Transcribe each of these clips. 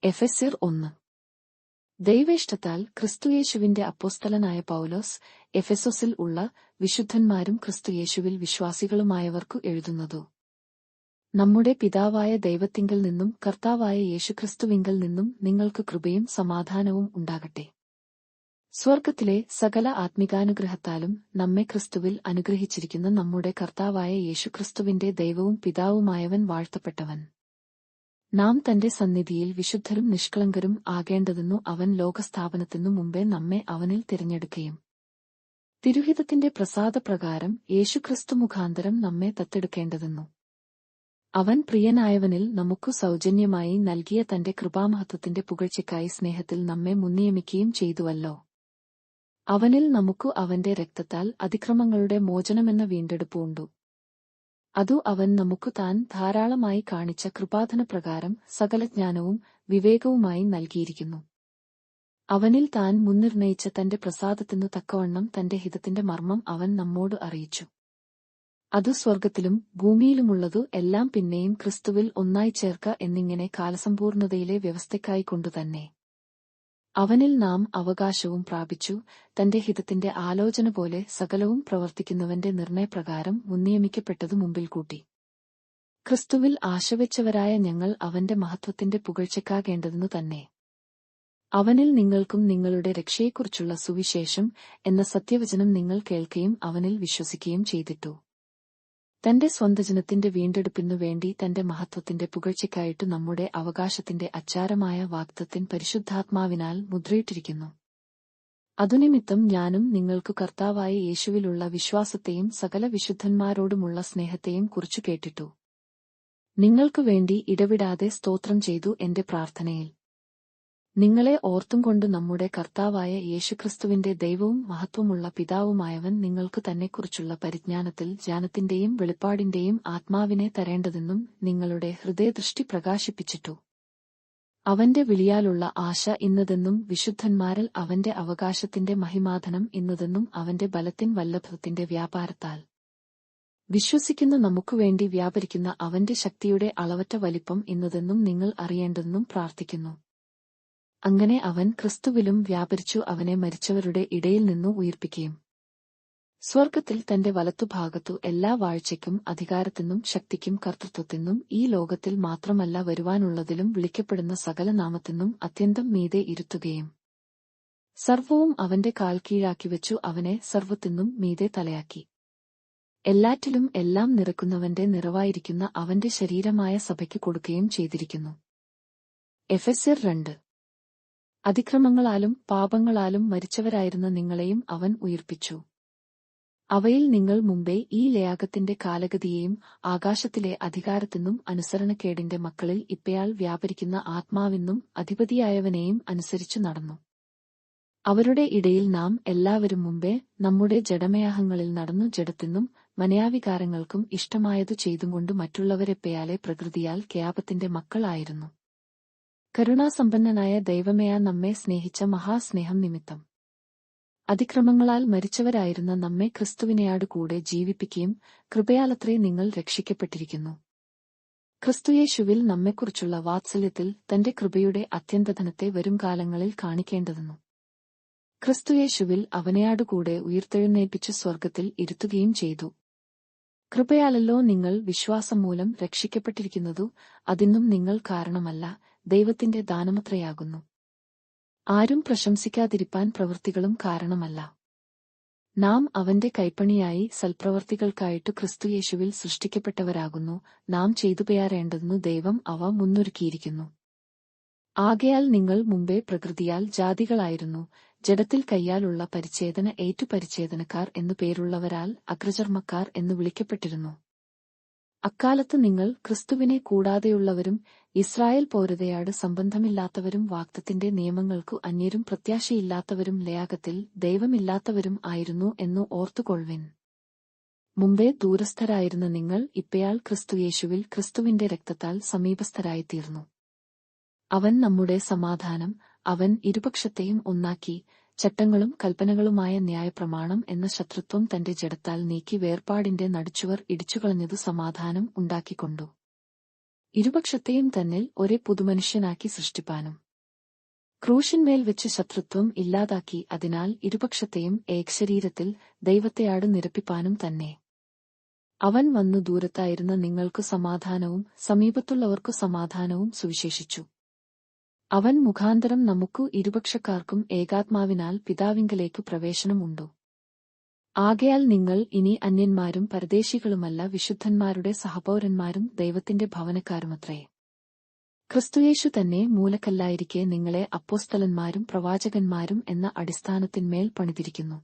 എഫെസ്യർ 1. ദൈവേഷ്ടത്താൽ ക്രിസ്തുയേശുവിന്റെ അപ്പോസ്തലനായ പൗലോസ് എഫെസൊസിൽ ഉള്ള വിശുദ്ധന്മാരും ക്രിസ്തുയേശുവിൽ വിശ്വാസികളുമായവർക്കു എഴുതുന്നതു. നമ്മുടെ പിതാവായ ദൈവത്തിങ്കൽ നിന്നും കർത്താവായ യേശുക്രിസ്തുവിങ്കൽ നിന്നും നിങ്ങൾക്ക് കൃപയും സമാധാനവും ഉണ്ടാകട്ടെ. സ്വർഗ്ഗത്തിലെ സകല ആത്മികാനുഗ്രഹത്താലും നമ്മെ ക്രിസ്തുവിൽ അനുഗ്രഹിച്ചിരിക്കുന്ന നമ്മുടെ കർത്താവായ യേശുക്രിസ്തുവിന്റെ ദൈവവും പിതാവുമായവൻ വാഴ്ത്തപ്പെട്ടവൻ. നാം തന്റെ സന്നിധിയിൽ വിശുദ്ധരും നിഷ്കളങ്കരും ആകേണ്ടതെന്നു അവൻ ലോകസ്ഥാപനത്തിനു മുമ്പേ നമ്മെ അവനിൽ തിരഞ്ഞെടുക്കുകയും തിരുഹിതത്തിന്റെ പ്രസാദപ്രകാരം യേശുക്രിസ്തു മുഖാന്തരം നമ്മെ ദത്തെടുക്കേണ്ടതെന്നു അവൻ പ്രിയനായവനിൽ നമുക്കു സൗജന്യമായി നൽകിയ തന്റെ കൃപാമഹത്വത്തിന്റെ പുകഴ്ചയ്ക്കായി സ്നേഹത്തിൽ നമ്മെ മുൻനിയമിക്കുകയും ചെയ്തുവല്ലോ. അവനിൽ നമുക്കു അവന്റെ രക്തത്താൽ അതിക്രമങ്ങളുടെ മോചനമെന്ന വീണ്ടെടുപ്പ് ഉണ്ടു. അതു അവൻ നമുക്കു താൻ ധാരാളമായി കാണിച്ച കൃപാധനപ്രകാരം സകല ജ്ഞാനവും വിവേകവുമായി നൽകിയിരിക്കുന്നു. അവനിൽ താൻ മുൻനിർണയിച്ച തന്റെ പ്രസാദത്തിനു തക്കവണ്ണം തന്റെ ഹിതത്തിന്റെ മർമ്മം അവൻ നമ്മോട് അറിയിച്ചു. അതു സ്വർഗ്ഗത്തിലും ഭൂമിയിലുമുള്ളതു എല്ലാം പിന്നെയും ക്രിസ്തുവിൽ ഒന്നായി ചേർക്ക എന്നിങ്ങനെ കാലസമ്പൂർണതയിലെ വ്യവസ്ഥയ്ക്കായിക്കൊണ്ടുതന്നെ അവനിൽ നാം അവകാശവും പ്രാപിച്ചു. തന്റെ ഹിതത്തിന്റെ ആലോചന പോലെ സകലവും പ്രവർത്തിക്കുന്നവന്റെ നിർണയപ്രകാരം മുൻനിയമിക്കപ്പെട്ടതു മുമ്പിൽ കൂട്ടി. ക്രിസ്തുവിൽ ആശവെച്ചവരായ ഞങ്ങൾ അവന്റെ മഹത്വത്തിന്റെ പുകഴ്ചയ്ക്കാകേണ്ടതെന്നു തന്നെ. അവനിൽ നിങ്ങൾക്കും നിങ്ങളുടെ രക്ഷയെക്കുറിച്ചുള്ള സുവിശേഷം എന്ന സത്യവചനം നിങ്ങൾ കേൾക്കുകയും അവനിൽ വിശ്വസിക്കുകയും ചെയ്തിട്ടു. തന്റെ സ്വന്തജനത്തിന്റെ വീണ്ടെടുപ്പിനു വേണ്ടി തന്റെ മഹത്വത്തിന്റെ പുകഴ്ചയ്ക്കായിട്ട് നമ്മുടെ അവകാശത്തിന്റെ അച്ചാരമായ വാഗ്ദത്തം പരിശുദ്ധാത്മാവിനാൽ മുദ്രയിട്ടിരിക്കുന്നു. അതുനിമിത്തം ഞാനും നിങ്ങൾക്ക് കർത്താവായ യേശുവിലുള്ള വിശ്വാസത്തെയും സകല വിശുദ്ധന്മാരോടുമുള്ള സ്നേഹത്തെയും കുറിച്ചു കേട്ടിട്ടു. നിങ്ങൾക്കു വേണ്ടി ഇടവിടാതെ സ്തോത്രം ചെയ്തു എന്റെ പ്രാർത്ഥനയിൽ. നിങ്ങളെ ഓർത്തുംകൊണ്ട് നമ്മുടെ കർത്താവായ യേശുക്രിസ്തുവിന്റെ ദൈവവും മഹത്വമുള്ള പിതാവുമായവൻ നിങ്ങൾക്ക് തന്നെക്കുറിച്ചുള്ള പരിജ്ഞാനത്തിൽ ജ്ഞാനത്തിന്റെയും വെളിപ്പാടിന്റെയും ആത്മാവിനെ തരേണ്ടതെന്നും നിങ്ങളുടെ ഹൃദയദൃഷ്ടി പ്രകാശിപ്പിച്ചിട്ടു. അവന്റെ വിളിയാലുള്ള ആശ ഇന്നതെന്നും വിശുദ്ധന്മാരിൽ അവന്റെ അവകാശത്തിന്റെ മഹിമാധനം ഇന്നതെന്നും അവന്റെ ബലത്തിൻ വല്ലഭത്തിന്റെ വ്യാപാരത്താൽ വിശ്വസിക്കുന്ന നമുക്കുവേണ്ടി വ്യാപരിക്കുന്ന അവന്റെ ശക്തിയുടെ അളവറ്റ വലിപ്പം ഇന്നതെന്നും നിങ്ങൾ അറിയേണ്ടതെന്നും പ്രാർത്ഥിക്കുന്നു. അങ്ങനെ അവൻ ക്രിസ്തുവിലും വ്യാപരിച്ചു അവനെ മരിച്ചവരുടെ ഇടയിൽ നിന്നു ഉയിർപ്പിക്കുകയും സ്വർഗ്ഗത്തിൽ തന്റെ വലത്തുഭാഗത്തു എല്ലാ വാഴ്ചയ്ക്കും അധികാരത്തിനും ശക്തിക്കും കർത്തൃത്വത്തിനും ഈ ലോകത്തിൽ മാത്രമല്ല വരുവാനുള്ളതിലും വിളിക്കപ്പെടുന്ന സകല നാമത്തിനും അത്യന്തം മീതെ ഇരുത്തുകയും സർവ്വവും അവന്റെ കാൽ കീഴാക്കിവെച്ചു അവനെ സർവ്വത്തിനും മീതെ തലയാക്കി എല്ലാറ്റിലും എല്ലാം നിറക്കുന്നവന്റെ നിറവായിരിക്കുന്ന അവന്റെ ശരീരമായ സഭയ്ക്ക് കൊടുക്കുകയും ചെയ്തിരിക്കുന്നു. എഫെസ്യർ 2. അതിക്രമങ്ങളാലും പാപങ്ങളാലും മരിച്ചവരായിരുന്ന നിങ്ങളെയും അവൻ ഉയിർപ്പിച്ചു. അവയിൽ നിങ്ങൾ മുമ്പേ ഈ ലയാഗത്തിന്റെ കാലഗതിയെയും ആകാശത്തിലെ അധികാരത്തിനും അനുസരണക്കേടിന്റെ മക്കളിൽ ഇപ്പയാൾ വ്യാപരിക്കുന്ന ആത്മാവിനും അധിപതിയായവനെയും അനുസരിച്ചു നടന്നു. അവരുടെ ഇടയിൽ നാം എല്ലാവരും മുമ്പേ നമ്മുടെ ജഡമയാഹങ്ങളിൽ നടന്നു ജഡത്തിനും മനയാവികാരങ്ങൾക്കും ഇഷ്ടമായതു ചെയ്തുകൊണ്ട് മറ്റുള്ളവരെപ്പയാലെ പ്രകൃതിയാൽ ക്യാപത്തിന്റെ മക്കളായിരുന്നു. കരുണാസമ്പന്നനായ ദൈവമേയാ നമ്മെ സ്നേഹിച്ച മഹാസ്നേഹം നിമിത്തം അതിക്രമങ്ങളാൽ മരിച്ചവരായിരുന്ന നമ്മെ ക്രിസ്തുവിനെയാട് കൂടെ ജീവിപ്പിക്കുകയും കൃപയാലത്രേ നിങ്ങൾ രക്ഷിക്കപ്പെട്ടിരിക്കുന്നു. ക്രിസ്തുയേശുവിൽ നമ്മെക്കുറിച്ചുള്ള വാത്സല്യത്തിൽ തന്റെ കൃപയുടെ അത്യന്തധനത്തെ വരുംകാലങ്ങളിൽ കാണിക്കേണ്ടതെന്നു ക്രിസ്തുയേശുവിൽ അവനെയാടുകൂടെ ഉയിർത്തെഴുന്നേൽപ്പിച്ച് സ്വർഗ്ഗത്തിൽ ഇരുത്തുകയും ചെയ്തു. കൃപയാലല്ലോ നിങ്ങൾ വിശ്വാസം മൂലം രക്ഷിക്കപ്പെട്ടിരിക്കുന്നതു, അതിനും നിങ്ങൾ കാരണമല്ല, ദൈവത്തിന്റെ ദാനമത്രയാകുന്നു. ആരും പ്രശംസിക്കാതിരിപ്പാൻ പ്രവൃത്തികളും കാരണമല്ല. നാം അവന്റെ കൈപ്പണിയായി സൽപ്രവൃത്തികൾക്കായിട്ടു ക്രിസ്തുയേശുവിൽ സൃഷ്ടിക്കപ്പെട്ടവരാകുന്നു. നാം ചെയ്തുപെയാറേണ്ടതെന്നു ദൈവം അവ മുന്നൊരുക്കിയിരിക്കുന്നു. ആകയാൽ നിങ്ങൾ മുമ്പേ പ്രകൃതിയാൽ ജാതികളായിരുന്നു, ജഡത്തിൽ കയ്യാലുള്ള പരിച്ഛേദന ഏറ്റു പരിച്ഛേദനക്കാർ എന്നു പേരുള്ളവരാൽ അഗ്രചർമ്മക്കാർ എന്നു വിളിക്കപ്പെട്ടിരുന്നു. അക്കാലത്ത് നിങ്ങൾ ക്രിസ്തുവിനെ കൂടാതെയുള്ളവരും ഇസ്രായേൽ പൗരതയാട് സംബന്ധമില്ലാത്തവരും വാഗ്ദത്തിന്റെ നിയമങ്ങൾക്കു അന്യരും പ്രത്യാശയില്ലാത്തവരും ലയാഗത്തിൽ ദൈവമില്ലാത്തവരും ആയിരുന്നു എന്നു ഓർത്തുകൊള്ളുവിൻ. മുമ്പേ ദൂരസ്ഥരായിരുന്ന നിങ്ങൾ ഇപ്പയാൾ ക്രിസ്തുയേശുവിൽ ക്രിസ്തുവിന്റെ രക്തത്താൽ സമീപസ്ഥരായിത്തീർന്നു. അവൻ നമ്മുടെ സമാധാനം, അവൻ ഇരുപക്ഷത്തെയും ഒന്നാക്കി ചട്ടങ്ങളും കൽപ്പനകളുമായ ന്യായപ്രമാണം എന്ന ശത്രുത്വം തന്റെ ജഡത്താൽ നീക്കി വേർപാടിന്റെ നടുച്ചുവർ ഇടിച്ചുകളഞ്ഞതു സമാധാനം ഉണ്ടാക്കിക്കൊണ്ടു. ഇരുപക്ഷത്തെയും തന്നിൽ ഒരേ പുതുമനുഷ്യനാക്കി സൃഷ്ടിപ്പാനും ക്രൂശിന്മേൽ വെച്ച് ശത്രുത്വം ഇല്ലാതാക്കി അതിനാൽ ഇരുപക്ഷത്തെയും ഏകശരീരത്തിൽ ദൈവത്തെയാട് നിരപ്പിപ്പാനും തന്നെ അവൻ വന്നു ദൂരത്തായിരുന്ന നിങ്ങൾക്കു സമാധാനവും സമീപത്തുള്ളവർക്കു സമാധാനവും സുവിശേഷിച്ചു. അവൻ മുഖാന്തരം നമുക്കു ഇരുപക്ഷക്കാർക്കും ഏകാത്മാവിനാൽ പിതാവിങ്കലേക്കു പ്രവേശനമുണ്ടു. ആകയാൽ നിങ്ങൾ ഇനി അന്യന്മാരും പരദേശികളുമല്ല, വിശുദ്ധന്മാരുടെ സഹപൗരന്മാരും ദൈവത്തിന്റെ ഭവനക്കാരുമത്രേ. ക്രിസ്തുയേശു തന്നെ മൂലക്കല്ലായിരിക്കെ നിങ്ങളെ അപ്പോസ്തലന്മാരും പ്രവാചകന്മാരും എന്ന അടിസ്ഥാനത്തിന്മേൽ പണിതിരിക്കുന്നു.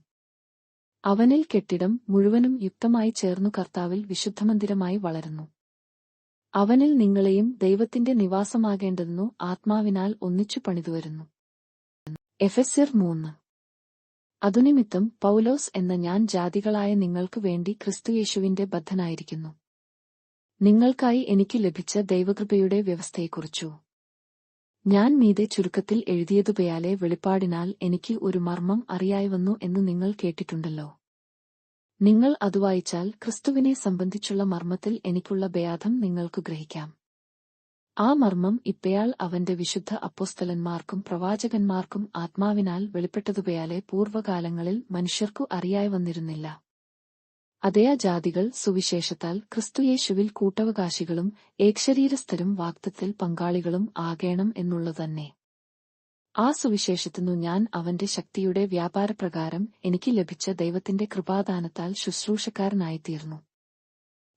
അവനിൽ കെട്ടിടം മുഴുവനും യുക്തമായി ചേർന്നു കർത്താവിൽ വിശുദ്ധമന്ദിരമായി വളരുന്നു. അവനിൽ നിങ്ങളെയും ദൈവത്തിന്റെ നിവാസമാകേണ്ടതെന്നു ആത്മാവിനാൽ ഒന്നിച്ചു പണിതുവരുന്നു. എഫെസ്യർ 3. അതുനിമിത്തം പൗലോസ് എന്ന ഞാൻ ജാതികളായ നിങ്ങൾക്കു വേണ്ടി ക്രിസ്തുയേശുവിന്റെ ബദ്ധനായിരിക്കുന്നു. നിങ്ങൾക്കായി എനിക്ക് ലഭിച്ച ദൈവകൃപയുടെ വ്യവസ്ഥയെക്കുറിച്ചു ഞാൻ മീതെ ചുരുക്കത്തിൽ എഴുതിയതുപോയാലെ വെളിപ്പാടിനാൽ എനിക്ക് ഒരു മർമ്മം അറിയായിവന്നു എന്നു നിങ്ങൾ കേട്ടിട്ടുണ്ടല്ലോ. നിങ്ങൾ അതു വായിച്ചാൽ ക്രിസ്തുവിനെ സംബന്ധിച്ചുള്ള മർമ്മത്തിൽ എനിക്കുള്ള ഭേദം നിങ്ങൾക്ക് ഗ്രഹിക്കാം. ആ മർമ്മം ഇപ്പയാൾ അവന്റെ വിശുദ്ധ അപ്പോസ്തലന്മാർക്കും പ്രവാചകന്മാർക്കും ആത്മാവിനാൽ വെളിപ്പെട്ടതുപോയാലെ പൂർവകാലങ്ങളിൽ മനുഷ്യർക്കു അറിയായി വന്നിരുന്നില്ല. അതേ ജാതികൾ സുവിശേഷത്താൽ ക്രിസ്തുയേശുവിൽ കൂട്ടവകാശികളും ഏകശരീരസ്ഥരും വാഗ്ദത്തത്തിൽ പങ്കാളികളും ആകേണം എന്നുള്ളതന്നെ. ആ സുവിശേഷത്തിനു ഞാൻ അവന്റെ ശക്തിയുടെ വ്യാപാരപ്രകാരം എനിക്ക് ലഭിച്ച ദൈവത്തിന്റെ കൃപാദാനത്താൽ ശുശ്രൂഷക്കാരനായിത്തീർന്നു.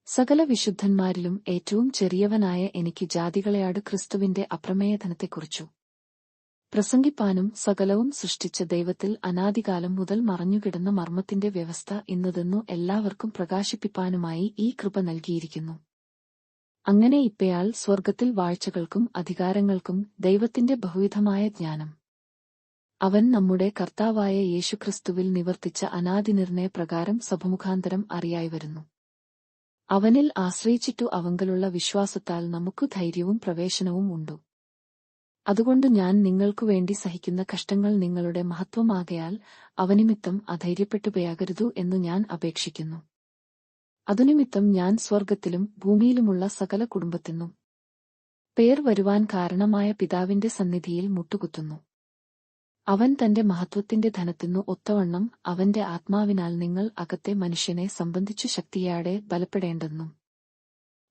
സകല വിശുദ്ധന്മാരിലും ഏറ്റവും ചെറിയവനായ എനിക്ക് ജാതികളെയാട് ക്രിസ്തുവിന്റെ അപ്രമേയധനത്തെക്കുറിച്ചു പ്രസംഗിപ്പാനും സകലവും സൃഷ്ടിച്ച ദൈവത്തിൽ അനാദികാലം മുതൽ മറഞ്ഞുകിടന്ന മർമ്മത്തിന്റെ വ്യവസ്ഥ ഇന്നതെന്നു എല്ലാവർക്കും പ്രകാശിപ്പിപ്പാനുമായി ഈ കൃപ നൽകിയിരിക്കുന്നു. അങ്ങനെ ഇപ്പയാൾ സ്വർഗ്ഗത്തിൽ വാഴ്ചകൾക്കും അധികാരങ്ങൾക്കും ദൈവത്തിന്റെ ബഹുവിധമായ ജ്ഞാനം അവൻ നമ്മുടെ കർത്താവായ യേശുക്രിസ്തുവിൽ നിവർത്തിച്ച അനാദിനിർണയ പ്രകാരം സഭമുഖാന്തരം അറിയായി വരുന്നു. അവനിൽ ആശ്രയിച്ചിട്ടു അവങ്കലുള്ള വിശ്വാസത്താൽ നമുക്കു ധൈര്യവും പ്രവേശനവും ഉണ്ടു. അതുകൊണ്ട് ഞാൻ നിങ്ങൾക്കുവേണ്ടി സഹിക്കുന്ന കഷ്ടങ്ങൾ നിങ്ങളുടെ മഹത്വമാകയാൽ അവനിമിത്തം അധൈര്യപ്പെട്ടുപോയാകരുതു എന്നു ഞാൻ അപേക്ഷിക്കുന്നു. അതുനിമിത്തം ഞാൻ സ്വർഗ്ഗത്തിലും ഭൂമിയിലുമുള്ള സകല കുടുംബത്തിനും പേർ വരുവാൻ കാരണമായ പിതാവിന്റെ സന്നിധിയിൽ മുട്ടുകുത്തുന്നു. അവൻ തന്റെ മഹത്വത്തിന്റെ ധനത്തിനു ഒത്തവണ്ണം അവന്റെ ആത്മാവിനാൽ നിങ്ങൾ അകത്തെ മനുഷ്യനെ സംബന്ധിച്ചു ശക്തിയാടെ ബലപ്പെടേണ്ടെന്നും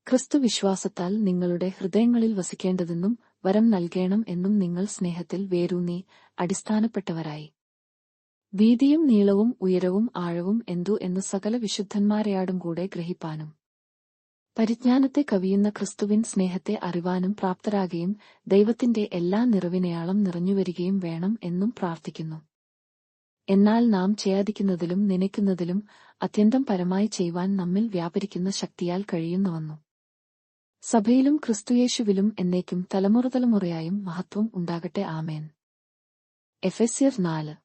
ക്രിസ്തു വിശ്വാസത്താൽ നിങ്ങളുടെ ഹൃദയങ്ങളിൽ വസിക്കേണ്ടതെന്നും വരം നൽകേണം എന്നും നിങ്ങൾ സ്നേഹത്തിൽ വേരൂന്നി അടിസ്ഥാനപ്പെട്ടവരായി വീതിയും നീളവും ഉയരവും ആഴവും എന്തു എന്ന് സകല വിശുദ്ധന്മാരെയാടും കൂടെ ഗ്രഹിപ്പാനും പരിജ്ഞാനത്തെ കവിയുന്ന ക്രിസ്തുവിൻ സ്നേഹത്തെ അറിവാനും പ്രാപ്തരാകുകയും ദൈവത്തിന്റെ എല്ലാ നിറവിനെയാളം നിറഞ്ഞുവരികയും വേണം എന്നും പ്രാർത്ഥിക്കുന്നു. എന്നാൽ നാം ചെയ്യാതിരിക്കുന്നതിലും നനയ്ക്കുന്നതിലും അത്യന്തം പരമായി ചെയ്യുവാൻ നമ്മിൽ വ്യാപരിക്കുന്ന ശക്തിയാൽ കഴിയുന്നുവന്നു. സഭയിലും ക്രിസ്തുയേശുവിലും എന്നേക്കും തലമുറയായും മഹത്വം ഉണ്ടാകട്ടെ. ആമേൻ. എഫെസ്യർ 4.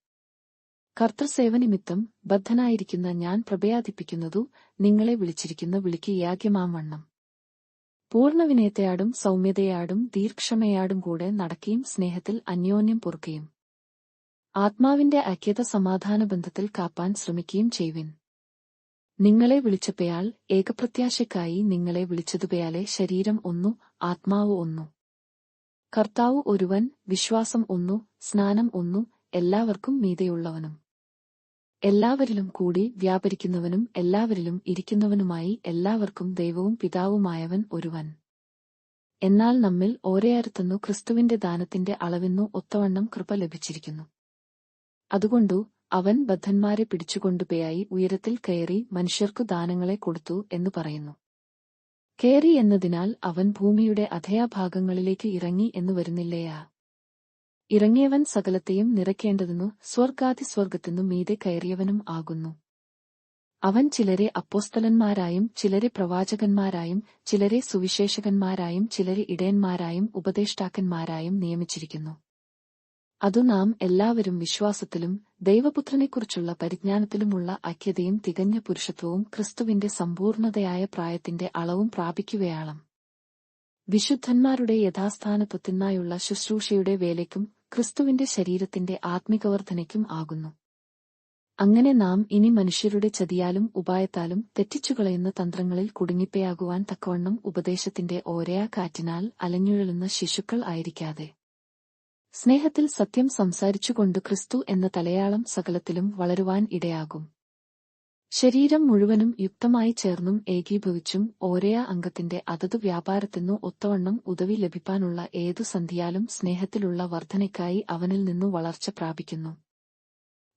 കർത്തൃസേവനിമിത്തം ബദ്ധനായിരിക്കുന്ന ഞാൻ പ്രഭയാധിപ്പിക്കുന്നതു നിങ്ങളെ വിളിച്ചിരിക്കുന്ന വിളിക്ക് യാഗ്യമാം വണ്ണം പൂർണ്ണവിനയത്തെയാടും സൗമ്യതയാടും ദീർഘക്ഷമയാടും കൂടെ നടക്കുകയും സ്നേഹത്തിൽ അന്യോന്യം പൊറുക്കുകയും ആത്മാവിന്റെ ഐക്യത സമാധാനബന്ധത്തിൽ കാപ്പാൻ ശ്രമിക്കുകയും ചെയ്യുവിൻ. നിങ്ങളെ വിളിച്ചപ്പയാൽ ഏകപ്രത്യാശയ്ക്കായി നിങ്ങളെ വിളിച്ചതുപയാലെ ശരീരം ഒന്നു, ആത്മാവ് ഒന്നു, കർത്താവ് ഒരുവൻ, വിശ്വാസം ഒന്നു, സ്നാനം ഒന്നു, എല്ലാവർക്കും മീതെയുള്ളവനും എല്ലാവരിലും കൂടി വ്യാപരിക്കുന്നവനും എല്ലാവരിലും ഇരിക്കുന്നവനുമായി എല്ലാവർക്കും ദൈവവും പിതാവുമായവൻ ഒരുവൻ. എന്നാൽ നമ്മിൽ ഓരോരുത്തന്നു ക്രിസ്തുവിന്റെ ദാനത്തിന്റെ അളവിന്നു ഒത്തവണ്ണം കൃപ ലഭിച്ചിരിക്കുന്നു. അതുകൊണ്ടു അവൻ ബദ്ധന്മാരെ പിടിച്ചുകൊണ്ടുപോയി ഉയരത്തിൽ കയറി മനുഷ്യർക്കു ദാനങ്ങളെ കൊടുത്തു എന്നു പറയുന്നു. കയറി എന്നതിനാൽ അവൻ ഭൂമിയുടെ അധയാഭാഗങ്ങളിലേക്ക് ഇറങ്ങി എന്നു വരുന്നില്ലയാ. ഇറങ്ങിയവൻ സകലത്തെയും നിറയ്ക്കേണ്ടതെന്നു സ്വർഗാതിസ്വർഗത്തിനു മീതെ കയറിയവനും ആകുന്നു. അവൻ ചിലരെ അപ്പോസ്തലന്മാരായും ചിലരെ പ്രവാചകന്മാരായും ചിലരെ സുവിശേഷകന്മാരായും ചിലരെ ഇടയന്മാരായും ഉപദേഷ്ടാക്കന്മാരായും നിയമിച്ചിരിക്കുന്നു. അതു നാം എല്ലാവരും വിശ്വാസത്തിലും ദൈവപുത്രനെക്കുറിച്ചുള്ള പരിജ്ഞാനത്തിലുമുള്ള ഐക്യതയും തികഞ്ഞ പുരുഷത്വവും ക്രിസ്തുവിന്റെ സമ്പൂർണതയായ പ്രായത്തിന്റെ അളവും പ്രാപിക്കുകയാളം വിശുദ്ധന്മാരുടെ യഥാസ്ഥാനത്വത്തിനായുള്ള ശുശ്രൂഷയുടെ വേലയ്ക്കും ക്രിസ്തുവിന്റെ ശരീരത്തിന്റെ ആത്മികവർദ്ധനയ്ക്കും ആകുന്നു. അങ്ങനെ നാം ഇനി മനുഷ്യരുടെ ചതിയാലും ഉപായത്താലും തെറ്റിച്ചുകളയുന്ന തന്ത്രങ്ങളിൽ കുടുങ്ങിപ്പയാകുവാൻ തക്കവണ്ണം ഉപദേശത്തിന്റെ ഓരയാ കാറ്റിനാൽ അലഞ്ഞുഴലുന്ന ശിശുക്കൾ ആയിരിക്കാതെ സ്നേഹത്തിൽ സത്യം സംസാരിച്ചുകൊണ്ട് ക്രിസ്തു എന്ന തലയാളം സകലത്തിലും വളരുവാൻ ഇടയാകും. ശരീരം മുഴുവനും യുക്തമായി ചേർന്നും ഏകീഭവിച്ചും ഓരയാ അംഗത്തിന്റെ അതതു വ്യാപാരത്തിനു ഒത്തവണ്ണം ഉദവി ലഭിപ്പാനുള്ള ഏതു സന്ധിയാലും സ്നേഹത്തിലുള്ള വർധനയ്ക്കായി അവനിൽ നിന്നു വളർച്ച പ്രാപിക്കുന്നു.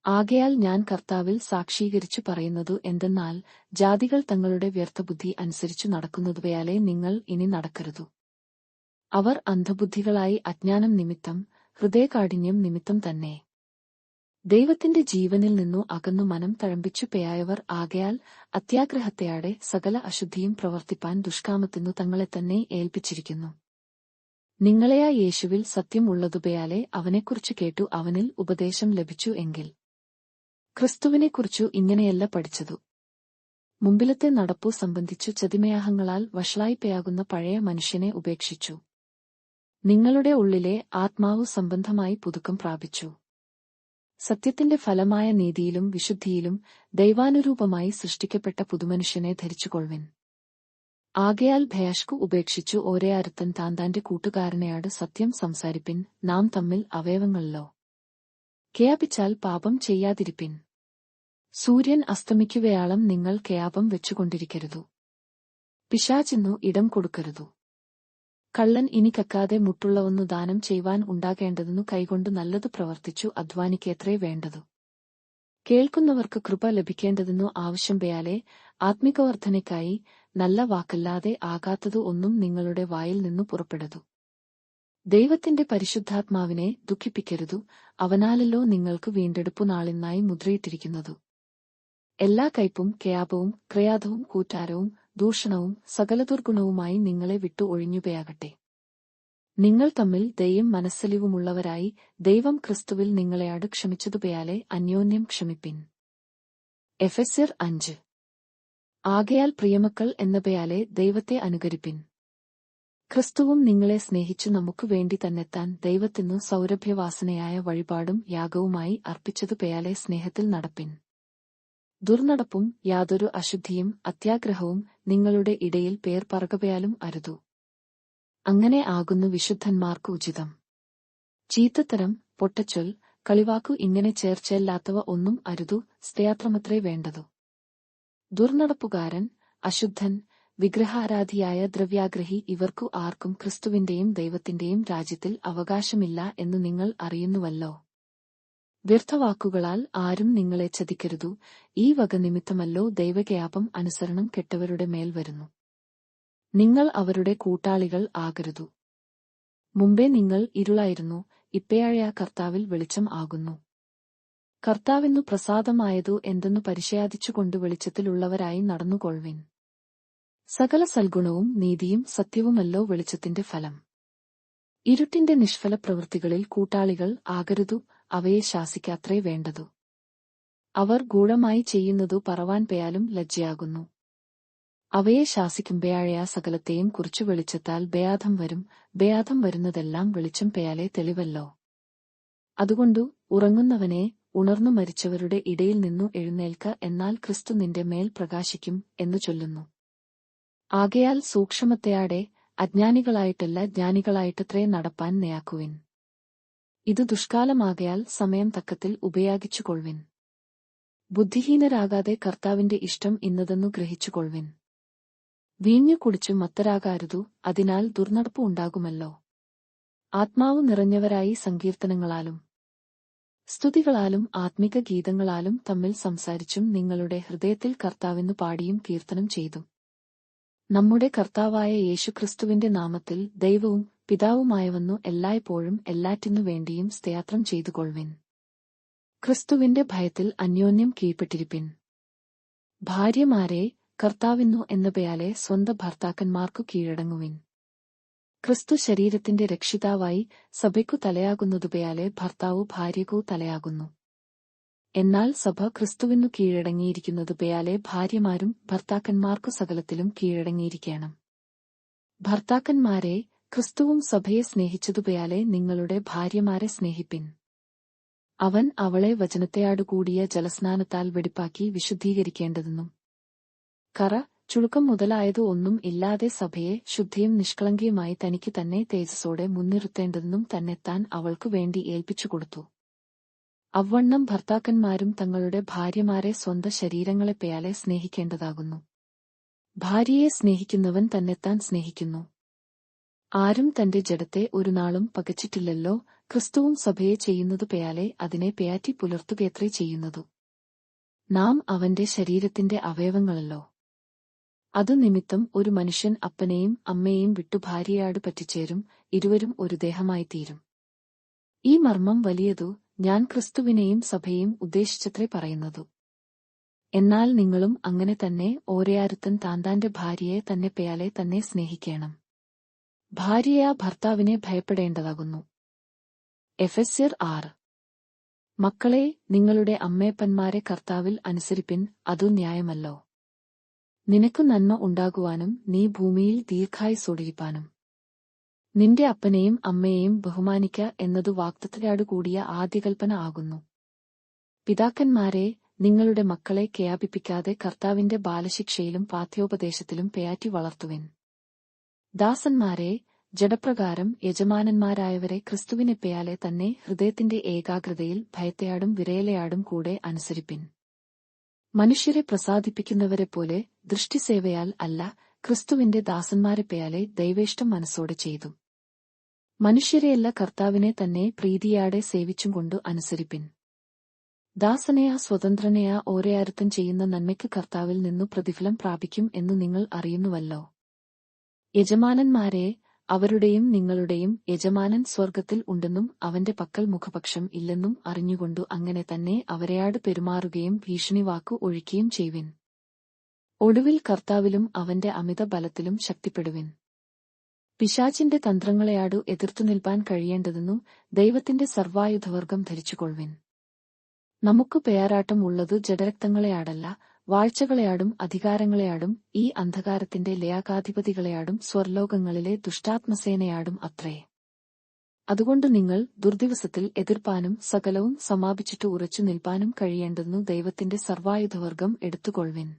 ആകയാൽ ഞാൻ കർത്താവിൽ സാക്ഷീകരിച്ചു പറയുന്നതു എന്തെന്നാൽ, ജാതികൾ തങ്ങളുടെ വ്യർത്ഥബുദ്ധി അനുസരിച്ചു നടക്കുന്നതുവയാലെ നിങ്ങൾ ഇനി നടക്കരുതു. അവർ അന്ധബുദ്ധികളായി അജ്ഞാനം നിമിത്തം, ഹൃദയകാഠിന്യം നിമിത്തം തന്നെ ദൈവത്തിന്റെ ജീവനിൽ നിന്നു അകന്നു മനം തഴമ്പിച്ചു പെയായവർ ആകയാൽ അത്യാഗ്രഹത്തെയാടെ സകല അശുദ്ധിയും പ്രവർത്തിപ്പാൻ ദുഷ്കാമത്തിനു തങ്ങളെത്തന്നെ ഏൽപ്പിച്ചിരിക്കുന്നു. നിങ്ങളെയാ യേശുവിൽ സത്യം ഉള്ളതുപയാലെ അവനെക്കുറിച്ചു കേട്ടു അവനിൽ ഉപദേശം ലഭിച്ചു എങ്കിൽ ക്രിസ്തുവിനെക്കുറിച്ചു ഇങ്ങനെയല്ല പഠിച്ചതു. മുമ്പിലത്തെ നടപ്പു സംബന്ധിച്ചു ചതിമയാഹങ്ങളാൽ വഷളായിപ്പയാകുന്ന പഴയ മനുഷ്യനെ ഉപേക്ഷിച്ചു. നിങ്ങളുടെ ഉള്ളിലെ ആത്മാവു സംബന്ധമായി പുതുക്കം പ്രാപിച്ചു. സത്യത്തിന്റെ ഫലമായ നീതിയിലും വിശുദ്ധിയിലും ദൈവാനുരൂപമായി സൃഷ്ടിക്കപ്പെട്ട പുതുമനുഷ്യനെ ധരിച്ചുകൊള്ളുവിൻ. ആകയാൽ ഭയാഷ്കു ഉപേക്ഷിച്ചു ഓരയാരുത്തൻ താന്താന്റെ കൂട്ടുകാരനെയാട് സത്യം സംസാരിപ്പിൻ. നാം തമ്മിൽ അവയവങ്ങളിലോ കെയാപിച്ചാൽ പാപം ചെയ്യാതിരിപ്പിൻ. സൂര്യൻ അസ്തമിക്കുവയാളം നിങ്ങൾ കെയാപം വെച്ചുകൊണ്ടിരിക്കരുതു. പിശാചിന്നു ഇടം കൊടുക്കരുതു. കള്ളൻ ഇനി കക്കാതെ മുട്ടുള്ളവന്നു ദാനം ചെയ്യുവാൻ ഉണ്ടാകേണ്ടതെന്നു കൈകൊണ്ടു നല്ലതു പ്രവർത്തിച്ചു അധ്വാനിക്കേത്രേ വേണ്ടതു. കേൾക്കുന്നവർക്ക് കൃപ ലഭിക്കേണ്ടതെന്നു ആവശ്യം വയാലെ ആത്മികവർദ്ധനയ്ക്കായി നല്ല വാക്കല്ലാതെ ആകാത്തതു ഒന്നും നിങ്ങളുടെ വായിൽ നിന്നു പുറപ്പെടതു. ദൈവത്തിന്റെ പരിശുദ്ധാത്മാവിനെ ദുഃഖിപ്പിക്കരുതു. അവനാലല്ലോ നിങ്ങൾക്ക് വീണ്ടെടുപ്പു നാളിനായി മുദ്രയിട്ടിരിക്കുന്നതു. എല്ലാ കയ്പും കെയാപവും ക്രയാതവും കൂറ്റാരവും ദൂഷണവും സകല ദുർഗുണവുമായി നിങ്ങളെ വിട്ടു ഒഴിഞ്ഞുപയാകട്ടെ. നിങ്ങൾ തമ്മിൽ ദയയും മനസ്സലിവുമുള്ളവരായി ദൈവം ക്രിസ്തുവിൽ നിങ്ങളെയാട് ക്ഷമിച്ചതുപയാലെ അന്യോന്യം ക്ഷമിപ്പിൻ. എഫെസ്യർ 5. ആകയാൽ പ്രിയമക്കൾ എന്നപയാലെ ദൈവത്തെ അനുകരിപ്പിൻ. ക്രിസ്തുവും നിങ്ങളെ സ്നേഹിച്ചു നമുക്കു വേണ്ടി തന്നെത്താൻ ദൈവത്തിനു സൗരഭ്യവാസനയായ വഴിപാടും യാഗവുമായി അർപ്പിച്ചതുപയാലെ സ്നേഹത്തിൽ നടപ്പിൻ. ദുർനടപ്പും യാതൊരു അശുദ്ധിയും അത്യാഗ്രഹവും നിങ്ങളുടെ ഇടയിൽ പേർ പറകപയാലും അരുതു. അങ്ങനെ ആകുന്നു വിശുദ്ധന്മാർക്കു ഉചിതം. ചീത്തത്തരം, പൊട്ടച്ചൊൽ, കളിവാക്കു ഇങ്ങനെ ചേർച്ചയില്ലാത്തവ ഒന്നും അരുതു. സ്തയാത്രമത്രേ വേണ്ടതു. ദുർനടപ്പുകാരൻ, അശുദ്ധൻ, വിഗ്രഹാരാധിയായ ദ്രവ്യാഗ്രഹി ഇവർക്കു ആർക്കും ക്രിസ്തുവിന്റെയും ദൈവത്തിന്റെയും രാജ്യത്തിൽ അവകാശമില്ല എന്നു നിങ്ങൾ അറിയുന്നുവല്ലോ. വ്യർത്ഥവാക്കുകളാൽ ആരും നിങ്ങളെ ചതിക്കരുതു. ഈ വക നിമിത്തമല്ലോ ദൈവകയാപം അനുസരണം കെട്ടവരുടെ മേൽ വരുന്നു. നിങ്ങൾ അവരുടെ കൂട്ടാളികൾ ആകരുതു. മുമ്പേ നിങ്ങൾ ഇരുളായിരുന്നു, ഇപ്പയാഴയാ കർത്താവിൽ വെളിച്ചം ആകുന്നു. കർത്താവിനു പ്രസാദമായതു എന്തെന്നു പരിശയാദിച്ചുകൊണ്ട് വെളിച്ചത്തിലുള്ളവരായി നടന്നുകൊള്ളുവിൻ. സകല സൽഗുണവും നീതിയും സത്യവുമല്ലോ വെളിച്ചത്തിന്റെ ഫലം. ഇരുട്ടിന്റെ നിഷ്ഫല പ്രവൃത്തികളിൽ കൂട്ടാളികൾ ആകരുതു. അവയെ ശാസിക്കാത്രേ വേണ്ടതു. അവർ ഗൂഢമായി ചെയ്യുന്നതു പറവാൻ പേയാലും ലജ്ജയാകുന്നു. അവയെ ശാസിക്കുമ്പയാഴയാ സകലത്തെയും കുറിച്ചു വെളിച്ചത്താൽ ബയാധം വരും. ബയാധം വരുന്നതെല്ലാം വെളിച്ചം പേയാലെ തെളിവല്ലോ. അതുകൊണ്ടു ഉറങ്ങുന്നവനെ, ഉണർന്നു മരിച്ചവരുടെ ഇടയിൽ നിന്നു എഴുന്നേൽക്ക, എന്നാൽ ക്രിസ്തു നിന്റെ മേൽ പ്രകാശിക്കും എന്നു ചൊല്ലുന്നു. ആകയാൽ സൂക്ഷ്മത്തെയാടെ അജ്ഞാനികളായിട്ടല്ല ജ്ഞാനികളായിട്ടത്രേ നടപ്പാൻ നയാക്കുവിൻ. ഇതു ദുഷ്കാലമാകയാൽ സമയം തക്കത്തിൽ ഉപയോഗിച്ചുകൊള്ളുവിൻ. ബുദ്ധിഹീനരാകാതെ കർത്താവിന്റെ ഇഷ്ടം ഇന്നതെന്നു ഗ്രഹിച്ചുകൊള്ളുവിൻ. വീഞ്ഞു കുടിച്ചു മത്തരാകാരുതു, അതിനാൽ ദുർനടപ്പ് ഉണ്ടാകുമല്ലോ. ആത്മാവു നിറഞ്ഞവരായി സങ്കീർത്തനങ്ങളാലും സ്തുതികളാലും ആത്മിക ഗീതങ്ങളാലും തമ്മിൽ സംസാരിച്ചും നിങ്ങളുടെ ഹൃദയത്തിൽ കർത്താവിനു പാടിയും കീർത്തനം ചെയ്തും നമ്മുടെ കർത്താവായ യേശുക്രിസ്തുവിന്റെ നാമത്തിൽ ദൈവവും പിതാവുമായവന്നു എല്ലായ്പ്പോഴും എല്ലാറ്റിനു വേണ്ടിയും സ്തോത്രം ചെയ്തുകൊള്ളുവിൻ. ക്രിസ്തുവിന്റെ ഭയത്തിൽ അന്യോന്യം കീഴ്പ്പെട്ടിരിപ്പിൻ. ഭാര്യമാരെ, കർത്താവിനു എന്നപയാലെ സ്വന്ത ഭർത്താക്കന്മാർക്കു കീഴടങ്ങുവിൻ. ക്രിസ്തു ശരീരത്തിന്റെ രക്ഷിതാവായി സഭയ്ക്കു തലയാകുന്നതുപയാലെ ഭർത്താവു ഭാര്യക്കു തലയാകുന്നു. എന്നാൽ സഭ ക്രിസ്തുവിനു കീഴടങ്ങിയിരിക്കുന്നതുപയാലെ ഭാര്യമാരും ഭർത്താക്കന്മാർക്കു സകലത്തിലും കീഴടങ്ങിയിരിക്കണം. ഭർത്താക്കന്മാരെ, ക്രിസ്തുവും സഭയെ സ്നേഹിച്ചതുപയാലെ നിങ്ങളുടെ ഭാര്യമാരെ സ്നേഹിപ്പിൻ. അവൻ അവളെ വചനത്തെയാടുകൂടിയ ജലസ്നാനത്താൽ വെടിപ്പാക്കി വിശുദ്ധീകരിക്കേണ്ടതെന്നും കറ ചുളുക്കം മുതലായതു ഒന്നും ഇല്ലാതെ സഭയെ ശുദ്ധിയും നിഷ്കളങ്കയുമായി തനിക്ക് തന്നെ തേജസ്സോടെ മുൻനിർത്തേണ്ടതെന്നും തന്നെത്താൻ അവൾക്കു വേണ്ടി ഏൽപ്പിച്ചുകൊടുത്തു. അവ്വണ്ണം ഭർത്താക്കന്മാരും തങ്ങളുടെ ഭാര്യമാരെ സ്വന്തം ശരീരങ്ങളെപ്പയാലെ സ്നേഹിക്കേണ്ടതാകുന്നു. ഭാര്യയെ സ്നേഹിക്കുന്നവൻ തന്നെത്താൻ സ്നേഹിക്കുന്നു. ആരും തന്റെ ജഡത്തെ ഒരു നാളും പകച്ചിട്ടില്ലല്ലോ. ക്രിസ്തുവും സഭയെ ചെയ്യുന്നതു പയാലെ അതിനെ പയാറ്റി പുലർത്തുകയത്രേ ചെയ്യുന്നതു. നാം അവന്റെ ശരീരത്തിന്റെ അവയവങ്ങളല്ലോ. അതു നിമിത്തം ഒരു മനുഷ്യൻ അപ്പനെയും അമ്മയെയും വിട്ടു ഭാര്യയാട് പറ്റിച്ചേരും, ഇരുവരും ഒരു ദേഹമായിത്തീരും. ഈ മർമ്മം വലിയതു. ഞാൻ ക്രിസ്തുവിനെയും സഭയെയും ഉദ്ദേശിച്ചത്രേ പറയുന്നതു. എന്നാൽ നിങ്ങളും അങ്ങനെ തന്നെ. ഓരോരുത്തൻ താന്താന്റെ ഭാര്യയെ തന്നെ പയാലെ തന്നെ സ്നേഹിക്കണം. ഭാര്യയാ ഭർത്താവിനെ ഭയപ്പെടേണ്ടതാകുന്നു. എഫെസ്യർ 6. മക്കളെ, നിങ്ങളുടെ അമ്മയപ്പന്മാരെ കർത്താവിൽ അനുസരിപ്പിൻ, അതു ന്യായമല്ലോ. നിനക്കു നന്മ ഉണ്ടാകുവാനും നീ ഭൂമിയിൽ ദീർഘായുസ്സോടിരിപ്പാനും. നിന്റെ അപ്പനെയും അമ്മയെയും ബഹുമാനിക്ക എന്നതു വാഗ്ദത്തത്തോടുകൂടിയ ആദ്യകൽപ്പന ആകുന്നു. പിതാക്കന്മാരെ, നിങ്ങളുടെ മക്കളെ കേൾപ്പിക്കാതെ കർത്താവിന്റെ ബാലശിക്ഷയിലും പാഠ്യോപദേശത്തിലും പേയാറ്റി വളർത്തുവിൻ. ദാസന്മാരെ, ജഡപ്രകാരം യജമാനന്മാരായവരെ ക്രിസ്തുവിനെപ്പയാലെ തന്നെ ഹൃദയത്തിന്റെ ഏകാഗ്രതയിൽ ഭയത്തെയാടും വിരയലയാടും കൂടെ അനുസരിപ്പിൻ. മനുഷ്യരെ പ്രസാദിപ്പിക്കുന്നവരെപ്പോലെ ദൃഷ്ടിസേവയാൽ അല്ല, ക്രിസ്തുവിന്റെ ദാസന്മാരെപ്പയാലെ ദൈവേഷ്ടം മനസ്സോടെ ചെയ്തു. മനുഷ്യരെയല്ല, കർത്താവിനെ തന്നെ പ്രീതിയാടെ സേവിച്ചും കൊണ്ടു അനുസരിപ്പിൻ. ദാസനെയാ സ്വതന്ത്രനെയാ ഓരോരുത്തൻ ചെയ്യുന്ന നന്മയ്ക്ക് കർത്താവിൽ നിന്നു പ്രതിഫലം പ്രാപിക്കും എന്നു നിങ്ങൾ അറിയുന്നുവല്ലോ. യജമാനന്മാരെ, അവരുടെയും നിങ്ങളുടെയും യജമാനൻ സ്വർഗ്ഗത്തിൽ ഉണ്ടെന്നും അവന്റെ പക്കൽ മുഖപക്ഷം ഇല്ലെന്നും അറിഞ്ഞുകൊണ്ടു അങ്ങനെ തന്നെ അവരെയാട് പെരുമാറുകയും ഭീഷണിവാക്കു ഒഴിക്കുകയും ചെയ്യുവിൻ. ഒടുവിൽ കർത്താവിലും അവന്റെ അമിത ബലത്തിലും ശക്തിപ്പെടുവിൻ. പിശാചിന്റെ തന്ത്രങ്ങളെയാടു എതിർത്തു നിൽപ്പാൻ കഴിയേണ്ടതെന്നും ദൈവത്തിന്റെ സർവായുധവർഗം ധരിച്ചുകൊള്ളുവിൻ. നമുക്കു പേരാട്ടം ഉള്ളതു ജഡരക്തങ്ങളെയാടല്ല, വാഴ്ചകളെയാടും അധികാരങ്ങളെയാടും ഈ അന്ധകാരത്തിന്റെ ലയാകാധിപതികളെയാടും സ്വർലോകങ്ങളിലെ ദുഷ്ടാത്മസേനയാടും അത്രേ. അതുകൊണ്ട് നിങ്ങൾ ദുർദിവസത്തിൽ എതിർപ്പാനും സകലവും സമാപിച്ചിട്ട് ഉറച്ചു നിൽപ്പാനും കഴിയേണ്ടെന്നു ദൈവത്തിന്റെ സർവായുധവർഗം എടുത്തുകൊള്ളുവിൻ.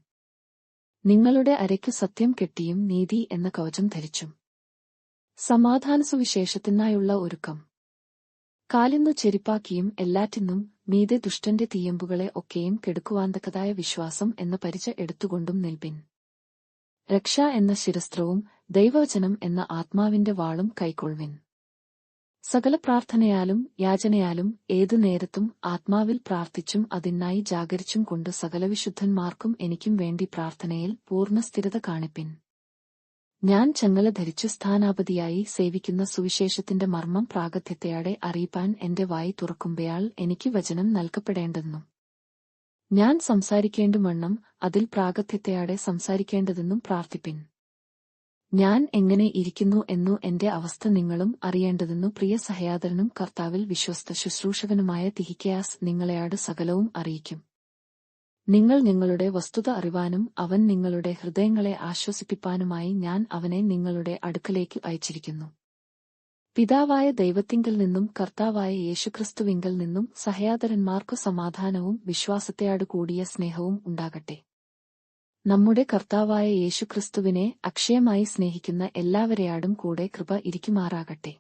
നിങ്ങളുടെ അരയ്ക്കു സത്യം കെട്ടിയും നീതി എന്ന കവചം ധരിച്ചും. സമാധാനസുവിശേഷത്തിനായുള്ള ഒരുക്കം. കാലിന്നു ചെരിപ്പാക്കിയും എല്ലാറ്റിന്നും മീതെ ദുഷ്ടന്റെ തീയമ്പുകളെ ഒക്കെയും കെടുക്കുവാന്തക്കതായ വിശ്വാസം എന്ന പരിച എടുത്തുകൊണ്ടും നിൽപ്പിൻ. രക്ഷ എന്ന ശിരസ്ത്രവും ദൈവവചനം എന്ന ആത്മാവിന്റെ വാളും കൈക്കൊള്ളുവിൻ. സകല പ്രാർത്ഥനയാലും യാചനയാലും ഏതു നേരത്തും ആത്മാവിൽ പ്രാർത്ഥിച്ചും അതിനായി ജാഗരിച്ചും കൊണ്ട് സകല വിശുദ്ധന്മാർക്കും എനിക്കും വേണ്ടി പ്രാർത്ഥനയിൽ പൂർണ്ണ സ്ഥിരത കാണിപ്പിൻ. ഞാൻ ചങ്ങല ധരിച്ചു സ്ഥാനാപതിയായി സേവിക്കുന്ന സുവിശേഷത്തിന്റെ മർമ്മം പ്രാഗത്യത്തെയാടെ അറിയിപ്പാൻ എന്റെ വായി തുറക്കുമ്പയാൾ എനിക്ക് വചനം നൽകപ്പെടേണ്ടെന്നും ഞാൻ സംസാരിക്കേണ്ടുവണ്ണം അതിൽ പ്രാഗത്യത്തെയാടെ സംസാരിക്കേണ്ടതെന്നും പ്രാർത്ഥിപ്പിൻ. ഞാൻ എങ്ങനെ ഇരിക്കുന്നു എന്നു എന്റെ അവസ്ഥ നിങ്ങളും അറിയേണ്ടതെന്നു പ്രിയ സഹയാദരനും കർത്താവിൽ വിശ്വസ്ത ശുശ്രൂഷകനുമായ തിഹിക്കയാസ് നിങ്ങളെയാട് സകലവും അറിയിക്കും. നിങ്ങൾ നിങ്ങളുടെ വസ്തുത അറിവാനും അവൻ നിങ്ങളുടെ ഹൃദയങ്ങളെ ആശ്വസിപ്പിപ്പാനുമായി ഞാൻ അവനെ നിങ്ങളുടെ അടുക്കലേക്ക് അയച്ചിരിക്കുന്നു. പിതാവായ ദൈവത്തിങ്കൽ നിന്നും കർത്താവായ യേശുക്രിസ്തുവിങ്കൽ നിന്നും സഹയാദരന്മാർക്കു സമാധാനവും വിശ്വാസത്തെയാടു കൂടിയ സ്നേഹവും ഉണ്ടാകട്ടെ. നമ്മുടെ കർത്താവായ യേശുക്രിസ്തുവിനെ അക്ഷയമായി സ്നേഹിക്കുന്ന എല്ലാവരെയാടും കൂടെ കൃപ ഇരിക്കുമാറാകട്ടെ.